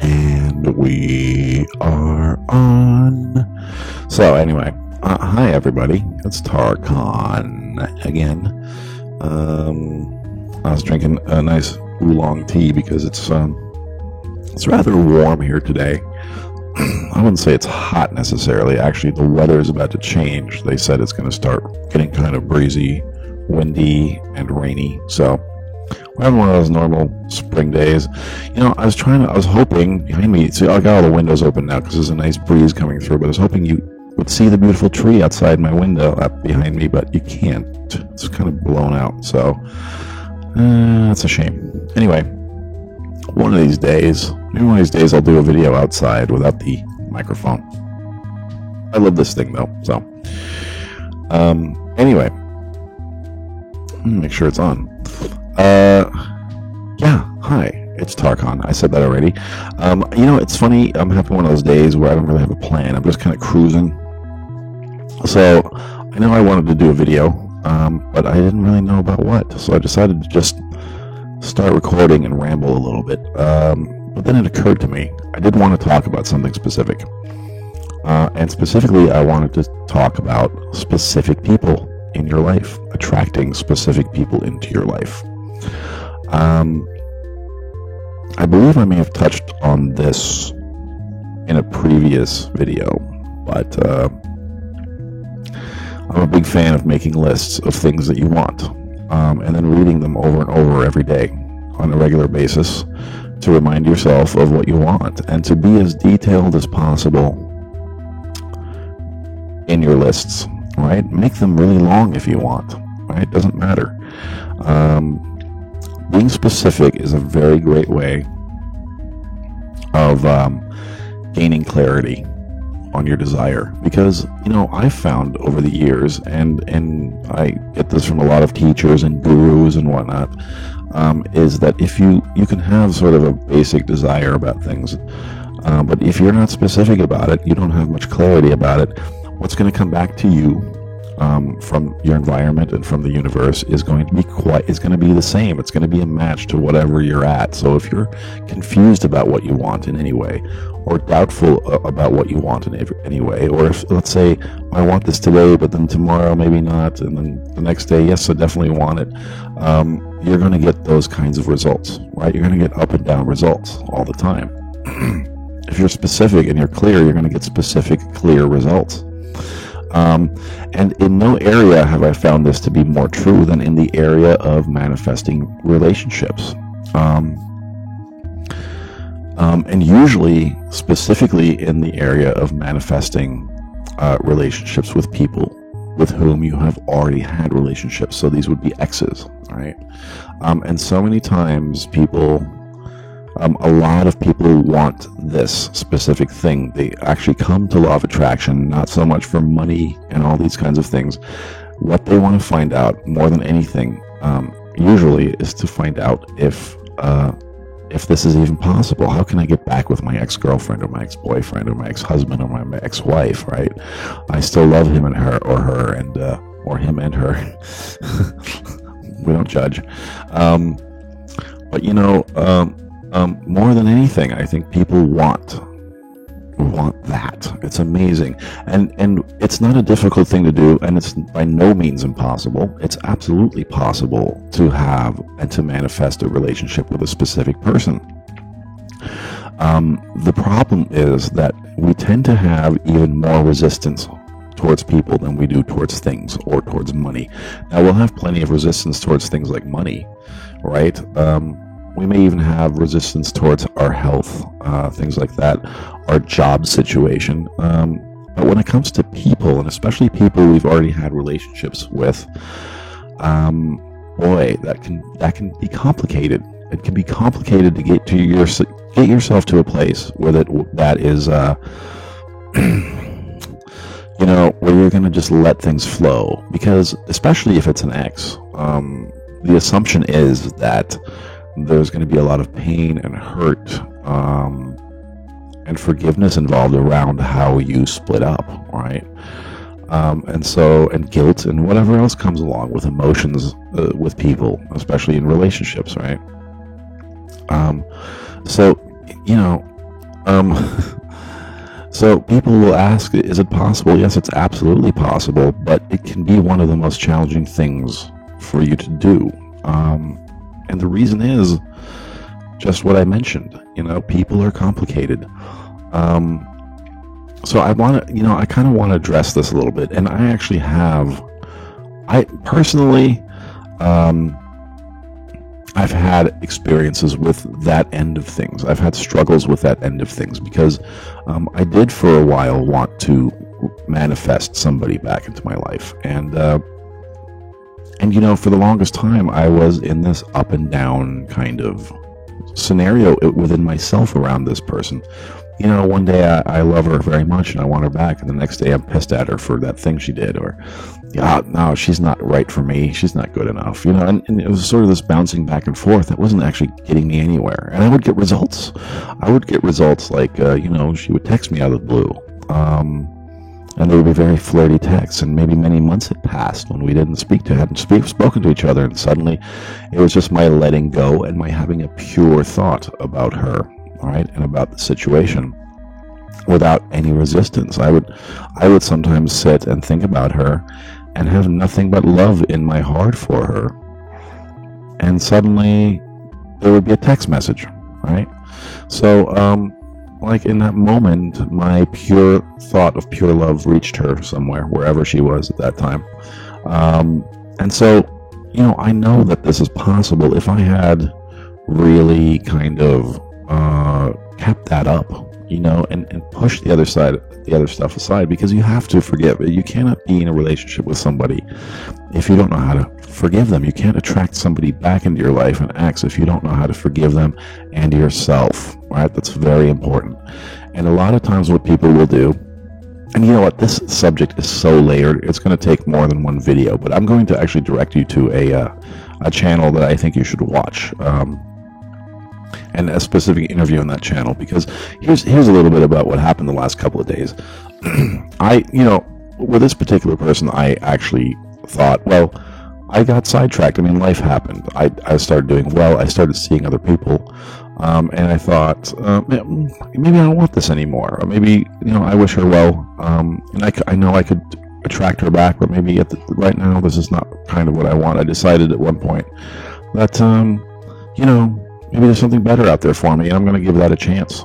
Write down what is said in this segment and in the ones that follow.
And we are on. So anyway, hi everybody. It's Tarkhan again. I was drinking a nice oolong tea because it's rather warm here today. I wouldn't say it's hot necessarily. Actually, the weather is about to change. They said it's going to start getting kind of breezy, windy, and rainy. So we're having one of those normal spring days. You know, I was hoping behind me, see, I got all the windows open now because there's a nice breeze coming through, but I was hoping you would see the beautiful tree outside my window up behind me, but you can't. It's kind of blown out, so that's a shame. Anyway, maybe one of these days I'll do a video outside without the microphone. I love this thing though, so anyway, make sure it's on. Yeah, hi, it's Tarkhan. I said that already. You know, it's funny, I'm having one of those days where I don't really have a plan. I'm just kind of cruising. So I know I wanted to do a video, but I didn't really know about what. So I decided to just start recording and ramble a little bit. But then it occurred to me, I did want to talk about something specific. And specifically, I wanted to talk about specific people in your life, attracting specific people into your life. I believe I may have touched on this in a previous video, but I'm a big fan of making lists of things that you want, and then reading them over and over every day on a regular basis to remind yourself of what you want and to be as detailed as possible in your lists, right? Make them really long if you want, right? Doesn't matter. Being specific is a very great way of gaining clarity on your desire, because, you know, I've found over the years, and I get this from a lot of teachers and gurus and whatnot, is that if you can have sort of a basic desire about things, but if you're not specific about it, you don't have much clarity about it, what's going to come back to you from your environment and from the universe is going to be the same. It's going to be a match to whatever you're at. So if you're confused about what you want in any way, or doubtful about what you want in any way, or if, let's say, I want this today, but then tomorrow maybe not, and then the next day, yes, I definitely want it, you're going to get those kinds of results, right? You're going to get up and down results all the time. If you're specific and you're clear, you're going to get specific, clear results. And in no area have I found this to be more true than in the area of manifesting relationships. And usually, specifically in the area of manifesting relationships with people with whom you have already had relationships. So these would be exes, right? And so many times a lot of people want this specific thing. They actually come to law of attraction, not so much for money and all these kinds of things. What they want to find out more than anything, usually, is to find out if this is even possible. How can I get back with my ex-girlfriend or my ex-boyfriend or my ex-husband or my ex-wife, right? I still love him and her, or him and her. We don't judge. But you know, more than anything, I think people want that. It's amazing, and it's not a difficult thing to do, and it's by no means impossible. It's absolutely possible to have and to manifest a relationship with a specific person. The problem is that we tend to have even more resistance towards people than we do towards things or towards money. Now, we'll have plenty of resistance towards things like money, right? We may even have resistance towards our health, things like that, our job situation. But when it comes to people, and especially people we've already had relationships with, boy, that can be complicated. It can be complicated to get yourself to a place where that is, you know, where you're going to just let things flow. Because especially if it's an ex, the assumption is that there's going to be a lot of pain and hurt and forgiveness involved around how you split up, right? and guilt and whatever else comes along with emotions with people, especially in relationships, right? So, so people will ask, is it possible? Yes, it's absolutely possible, but it can be one of the most challenging things for you to do. And the reason is just what I mentioned. People are complicated. So I kind of want to address this a little bit, and I personally, I've had experiences with that end of things. I've had struggles with that end of things because I did for a while want to manifest somebody back into my life, and for the longest time I was in this up and down kind of scenario within myself around this person. One day I love her very much and I want her back, and the next day I'm pissed at her for that thing she did, or no, she's not right for me, she's not good enough, and it was sort of this bouncing back and forth that wasn't actually getting me anywhere. And I would get results like she would text me out of the blue, and they would be very flirty texts, and maybe many months had passed when we hadn't spoken to each other, and suddenly it was just my letting go and my having a pure thought about her, all right, and about the situation without any resistance. I would sometimes sit and think about her and have nothing but love in my heart for her, and suddenly there would be a text message, right? So like in that moment, my pure thought of pure love reached her somewhere, wherever she was at that time. And so I know that this is possible if I had really kind of kept that up, and push the other stuff aside, because you have to forgive. You cannot be in a relationship with somebody if you don't know how to forgive them. You can't attract somebody back into your life and acts if you don't know how to forgive them and yourself, right? That's very important. And a lot of times what people will do, and you know what, this subject is so layered, it's going to take more than one video, but I'm going to actually direct you to a channel that I think you should watch, and a specific interview on that channel, because here's a little bit about what happened the last couple of days. With this particular person, I actually thought, well, I got sidetracked. I mean, life happened. I started doing well. I started seeing other people, and I thought, maybe I don't want this anymore. Or maybe, I wish her well, and I know I could attract her back, but maybe right now this is not kind of what I want. I decided at one point that, maybe there's something better out there for me, and I'm going to give that a chance.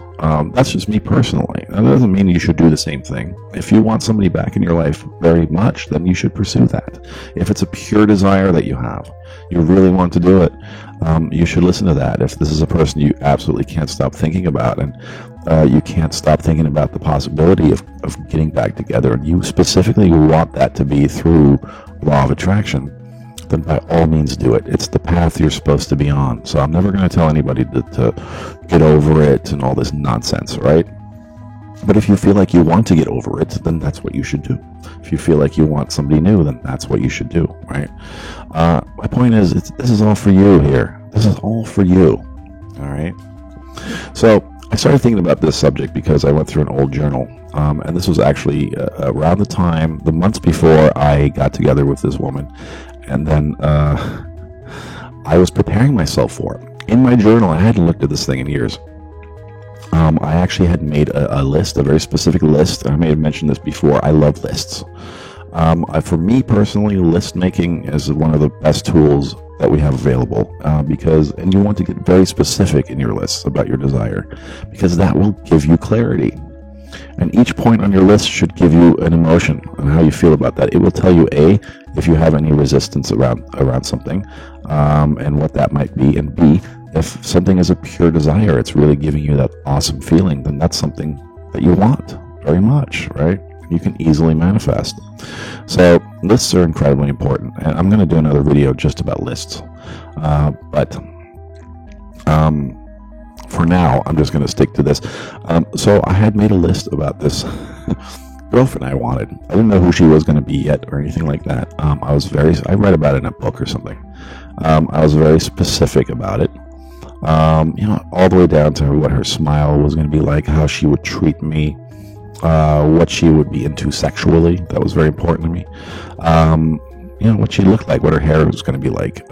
That's just me personally. That doesn't mean you should do the same thing. If you want somebody back in your life very much, then you should pursue that. If it's a pure desire that you have, you really want to do it, you should listen to that. If this is a person you absolutely can't stop thinking about, and you can't stop thinking about the possibility of getting back together, and you specifically want that to be through law of attraction, then by all means do it. It's the path you're supposed to be on. So I'm never going to tell anybody to get over it and all this nonsense, right? But if you feel like you want to get over it, then that's what you should do. If you feel like you want somebody new, then that's what you should do, right? My point is, this is all for you here. This is all for you, all right? So I started thinking about this subject because I went through an old journal, and this was actually around the months before I got together with this woman. And then I was preparing myself for it. In my journal, I hadn't looked at this thing in years. I actually had made a list, a very specific list. I may have mentioned this before. I love lists. For me personally, list making is one of the best tools that we have available, and you want to get very specific in your lists about your desire, because that will give you clarity. And each point on your list should give you an emotion on how you feel about that. It will tell you, A, if you have any resistance around something, and what that might be, and B, if something is a pure desire, it's really giving you that awesome feeling, then that's something that you want very much, right? You can easily manifest. So lists are incredibly important, and I'm going to do another video just about lists. But for now, I'm just going to stick to this. So I had made a list about this girlfriend I wanted. I didn't know who she was going to be yet or anything like that. I read about it in a book or something. I was very specific about it. All the way down to what her smile was going to be like, how she would treat me, what she would be into sexually. That was very important to me. What she looked like, what her hair was going to be like,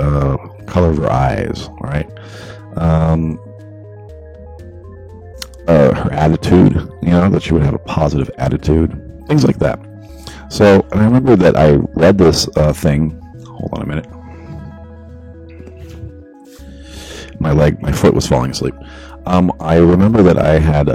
color of her eyes, right? Her attitude, that she would have a positive attitude, things like that. So, and I remember that I read this thing. Hold on a minute. My foot was falling asleep. I remember that I had,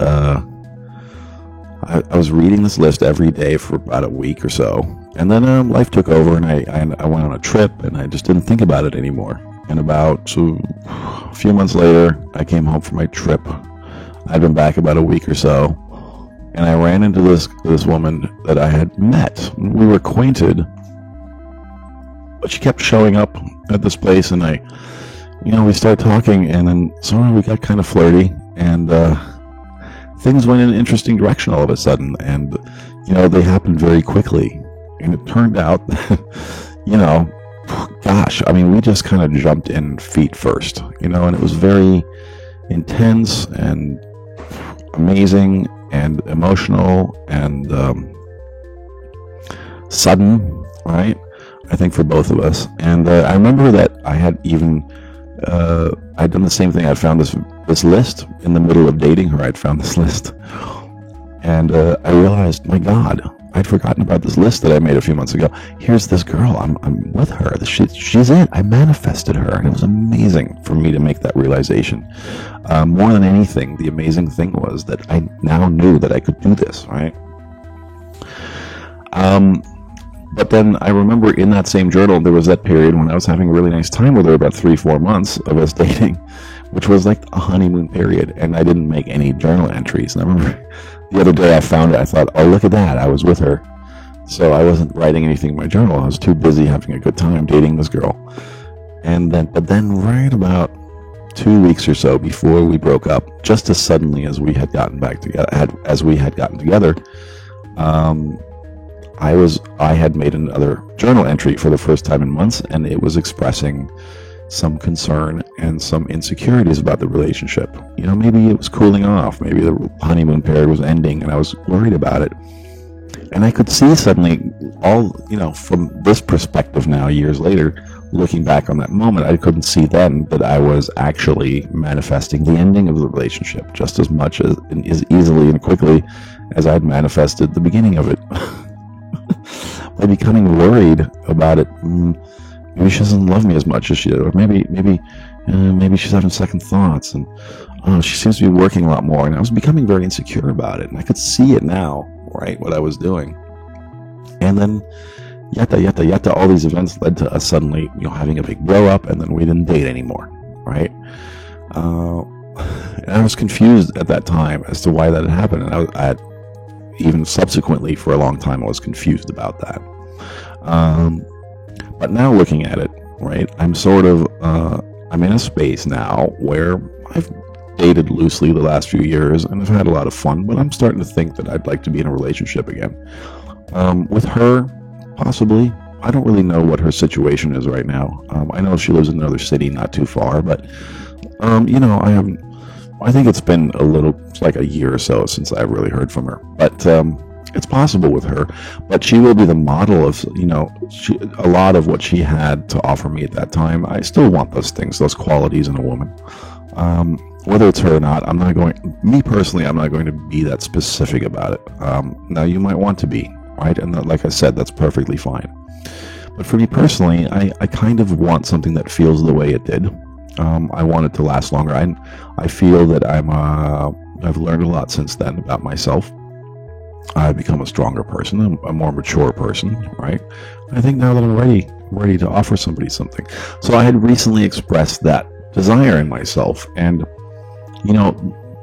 I was reading this list every day for about a week or so, and then life took over, and I went on a trip, and I just didn't think about it anymore. And about a few months later, I came home from my trip. I'd been back about a week or so, and I ran into this woman that I had met. We were acquainted, but she kept showing up at this place, and we started talking, and then sort of we got kind of flirty, and things went in an interesting direction all of a sudden, and they happened very quickly. And it turned out that, gosh, I mean, we just kind of jumped in feet first, and it was very intense and amazing and emotional and sudden, right? I think for both of us. And I remember that I had even I'd done the same thing. I'd found this list in the middle of dating her. I'd found this list, and I realized, my God, I'd forgotten about this list that I made a few months ago. Here's this girl. I'm with her. She's it. I manifested her, and it was amazing for me to make that realization. More than anything, the amazing thing was that I now knew that I could do this, right? But then I remember in that same journal, there was that period when I was having a really nice time with her, about 3-4 months of us dating, which was like a honeymoon period, and I didn't make any journal entries. And I remember the other day I found it, I thought, oh, look at that, I was with her. So I wasn't writing anything in my journal. I was too busy having a good time dating this girl. But then right about 2 weeks or so before we broke up, just as suddenly as we had gotten together, I had made another journal entry for the first time in months, and it was expressing some concern and some insecurities about the relationship. Maybe it was cooling off, maybe the honeymoon period was ending, and I was worried about it. And I could see suddenly from this perspective now, years later, looking back on that moment, I couldn't see then that I was actually manifesting the ending of the relationship just as much as easily and quickly as I'd manifested the beginning of it. By becoming worried about it, maybe she doesn't love me as much as she did, or maybe she's having second thoughts, and she seems to be working a lot more. And I was becoming very insecure about it, and I could see it now, right, what I was doing. And then yada, all these events led to us suddenly, having a big blow up, and then we didn't date anymore, right? And I was confused at that time as to why that had happened, and I had even subsequently for a long time I was confused about that. But now looking at it, right, I'm in a space now where I've dated loosely the last few years and I've had a lot of fun, but I'm starting to think that I'd like to be in a relationship again. With her, possibly. I don't really know what her situation is right now. I know she lives in another city not too far, but I think it's been like a year or so since I've really heard from her. But it's possible with her. But she will be the model of, a lot of what she had to offer me at that time. I still want those things, those qualities in a woman. Whether it's her or not, I'm not going to be that specific about it. Now, you might want to be, right? And like I said, that's perfectly fine. But for me personally, I kind of want something that feels the way it did. I want it to last longer. I feel that I've learned a lot since then about myself. I've become a stronger person, a more mature person, right? I think now that I'm ready to offer somebody something. So I had recently expressed that desire in myself, and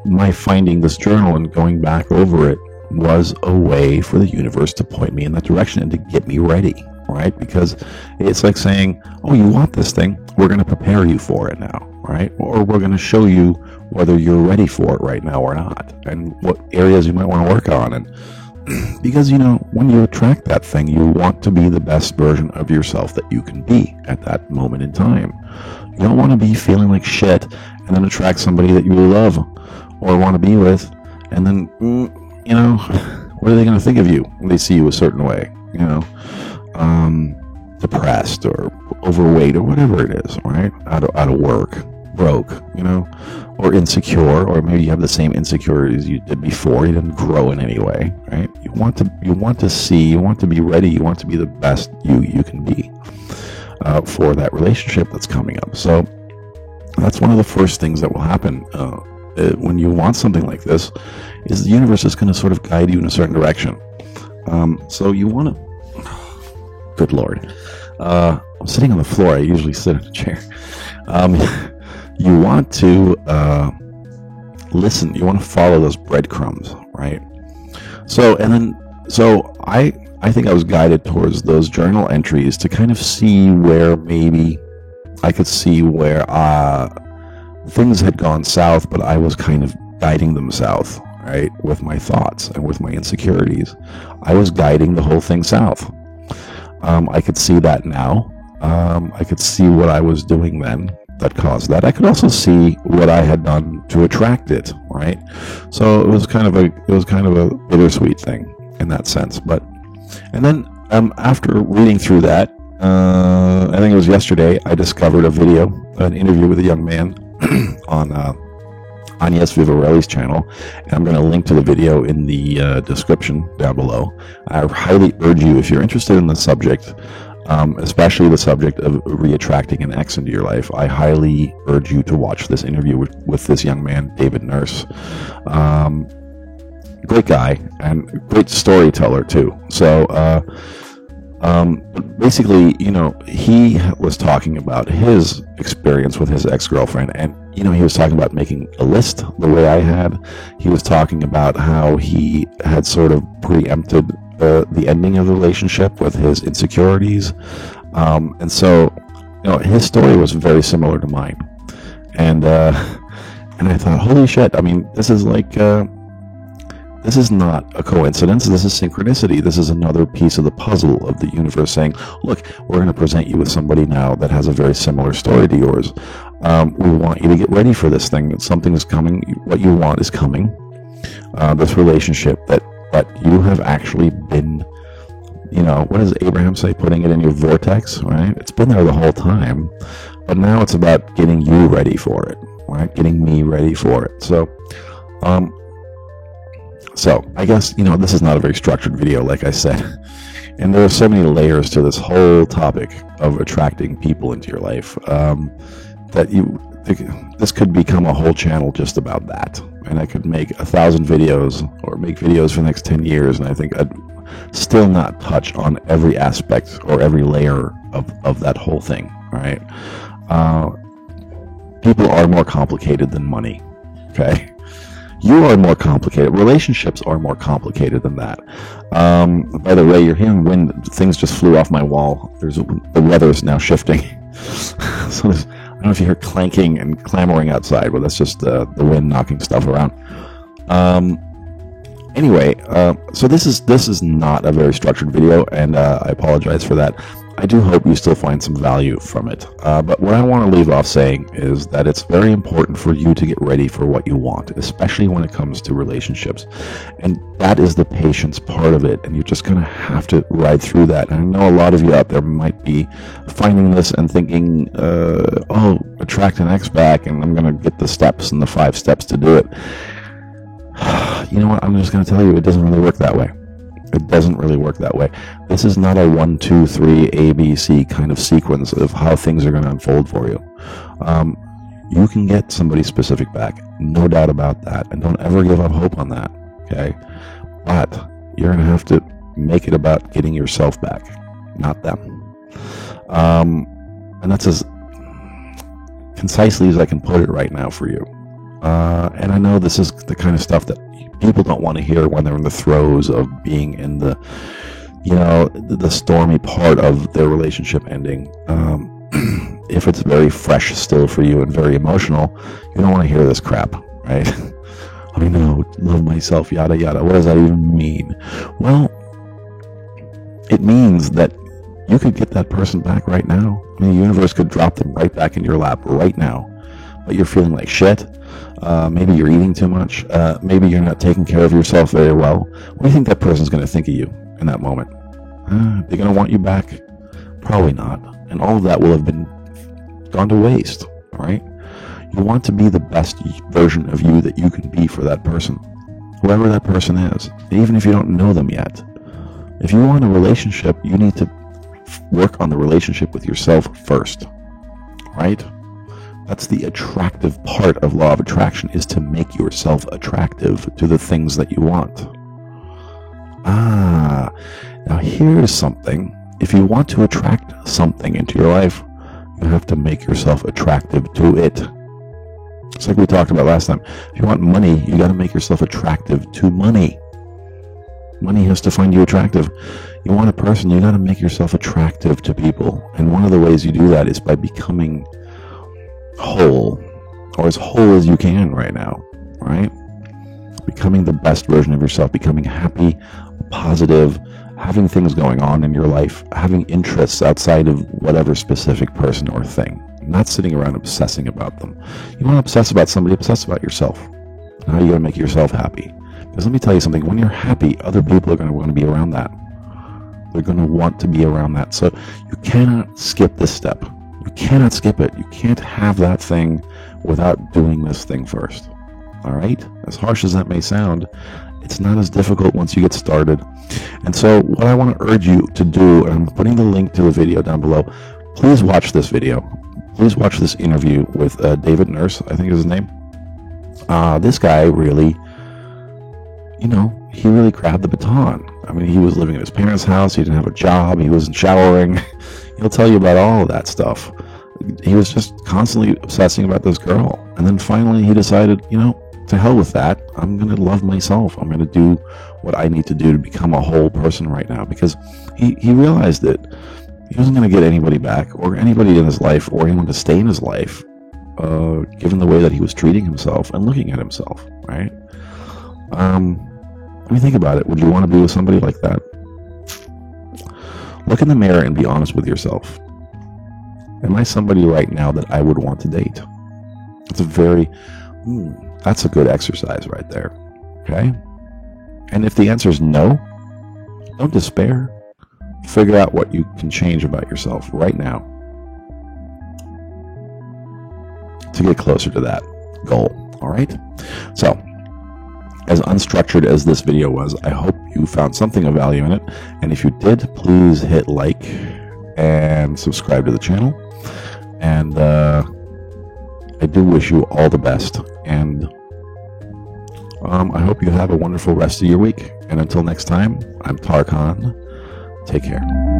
my finding this journal and going back over it was a way for the universe to point me in that direction and to get me ready, right? Because it's like saying, oh, you want this thing, we're going to prepare you for it now, right? Or we're going to show you whether you're ready for it right now or not, and what areas you might want to work on. And because when you attract that thing, you want to be the best version of yourself that you can be at that moment in time. You don't want to be feeling like shit and then attract somebody that you love or want to be with, and then What are they going to think of you when they see you a certain way? You know, depressed or overweight or whatever it is, right? Out of work, broke, you know, or insecure, or maybe you have the same insecurities you did before. You didn't grow in any way, right? You want to be ready. You want to be the best you can be for that relationship that's coming up. So that's one of the first things that will happen when you want something like this, is the universe is going to sort of guide you in a certain direction. So you want to, good Lord, I'm sitting on the floor. I usually sit in a chair. You want to listen. You want to follow those breadcrumbs, right? So I think I was guided towards those journal entries to kind of see where maybe I could see where things had gone south, but I was kind of guiding them south, right? With my thoughts and with my insecurities. I was guiding the whole thing south. I could see that now. I could see what I was doing then that caused that. I could also see what I had done to attract it, right? So it was kind of a bittersweet thing in that sense. And then after reading through that, I think it was yesterday, I discovered an interview with a young man on Agnes Vivarelli's channel, and I'm going to link to the video in the description down below. I highly urge you, if you're interested in the subject, especially the subject of re-attracting an ex into your life, I highly urge you to watch this interview with this young man, David Nurse. Great guy and great storyteller too. So basically, you know, he was talking about his experience with his ex-girlfriend, and you know, he was talking about making a list the way I had. He was talking about how he had sort of preempted the ending of the relationship with his insecurities, and so, you know, his story was very similar to mine, and I thought, holy shit! I mean, this is like. This is not a coincidence. This is synchronicity. This is another piece of the puzzle of the universe saying, look, we're going to present you with somebody now that has a very similar story to yours. We want you to get ready for this thing. Something is coming. What you want is coming. This relationship that you have actually been, you know, what does Abraham say? Putting it in your vortex, right? It's been there the whole time. But now it's about getting you ready for it, right? Getting me ready for it. So I guess, you know, this is not a very structured video, like I said, and there are so many layers to this whole topic of attracting people into your life that this could become a whole channel just about that, and I could make 1,000 videos or make videos for the next 10 years, and I think I'd still not touch on every aspect or every layer of that whole thing, right? People are more complicated than money, okay? You are more complicated. Relationships are more complicated than that. By the way, you're hearing wind. Things just flew off my wall. The weather is now shifting. So I don't know if you hear clanking and clamoring outside, but that's just the wind knocking stuff around. Anyway, so this is not a very structured video, and I apologize for that. I do hope you still find some value from it. But what I want to leave off saying is that it's very important for you to get ready for what you want, especially when it comes to relationships. And that is the patience part of it. And you're just going to have to ride through that. And I know a lot of you out there might be finding this and thinking, oh, attract an ex back, and I'm going to get the steps and the 5 steps to do it. You know what? I'm just going to tell you, it doesn't really work that way. It doesn't really work that way. This is not a 1, 2, 3, ABC kind of sequence of how things are going to unfold for you. You can get somebody specific back, no doubt about that, and don't ever give up hope on that, okay? But you're going to have to make it about getting yourself back, not them. And that's as concisely as I can put it right now for you. And I know this is the kind of stuff that people don't want to hear when they're in the throes of being in the, you know, the stormy part of their relationship ending. If it's very fresh still for you and very emotional, you don't want to hear this crap, right? I know, love myself, yada yada. What does that even mean? Well, it means that you could get that person back right now. I mean, the universe could drop them right back in your lap right now. but you're feeling like shit. Maybe you're eating too much. Maybe you're not taking care of yourself very well. What do you think that person's going to think of you in that moment? They're going to want you back? Probably not. And all of that will have been gone to waste, all right? You want to be the best version of you that you can be for that person, whoever that person is, even if you don't know them yet. If you want a relationship, you need to work on the relationship with yourself first, right? That's the attractive part of law of attraction, is to make yourself attractive to the things that you want. Now here's something. If you want to attract something into your life, you have to make yourself attractive to it. It's like we talked about last time. If you want money, you got to make yourself attractive to money. Money has to find you attractive. You want a person, you got to make yourself attractive to people. And one of the ways you do that is by becoming whole, or as whole as you can right now, right? Becoming the best version of yourself, becoming happy, positive, having things going on in your life, having interests outside of whatever specific person or thing. Not sitting around obsessing about them. You want to obsess about somebody, obsess about yourself. And how are you going to make yourself happy? Because let me tell you something, when you're happy, other people are going to want to be around that. They're going to want to be around that. So you cannot skip this step. You cannot skip it. You can't have that thing without doing this thing first. All right? As harsh as that may sound, it's not as difficult once you get started. And so what I want to urge you to do, and I'm putting the link to the video down below, please watch this video. Please watch this interview with David Nurse, I think is his name. This guy really, he really grabbed the baton. I mean, he was living in his parents' house. He didn't have a job. He wasn't showering. He'll tell you about all of that stuff. He was just constantly obsessing about this girl. And then finally he decided, to hell with that. I'm going to love myself. I'm going to do what I need to do to become a whole person right now. Because he realized that he wasn't going to get anybody back, or anybody in his life, or anyone to stay in his life, given the way that he was treating himself and looking at himself, right? I mean, think about it. Would you want to be with somebody like that? Look in the mirror and be honest with yourself. Am I somebody right now that I would want to date? It's that's a good exercise right there, okay? And if the answer is no, don't despair. Figure out what you can change about yourself right now to get closer to that goal, all right? So, as unstructured as this video was, I hope you found something of value in it. And if you did, please hit like and subscribe to the channel. And I do wish you all the best. And I hope you have a wonderful rest of your week. And until next time, I'm Tarkan. Take care.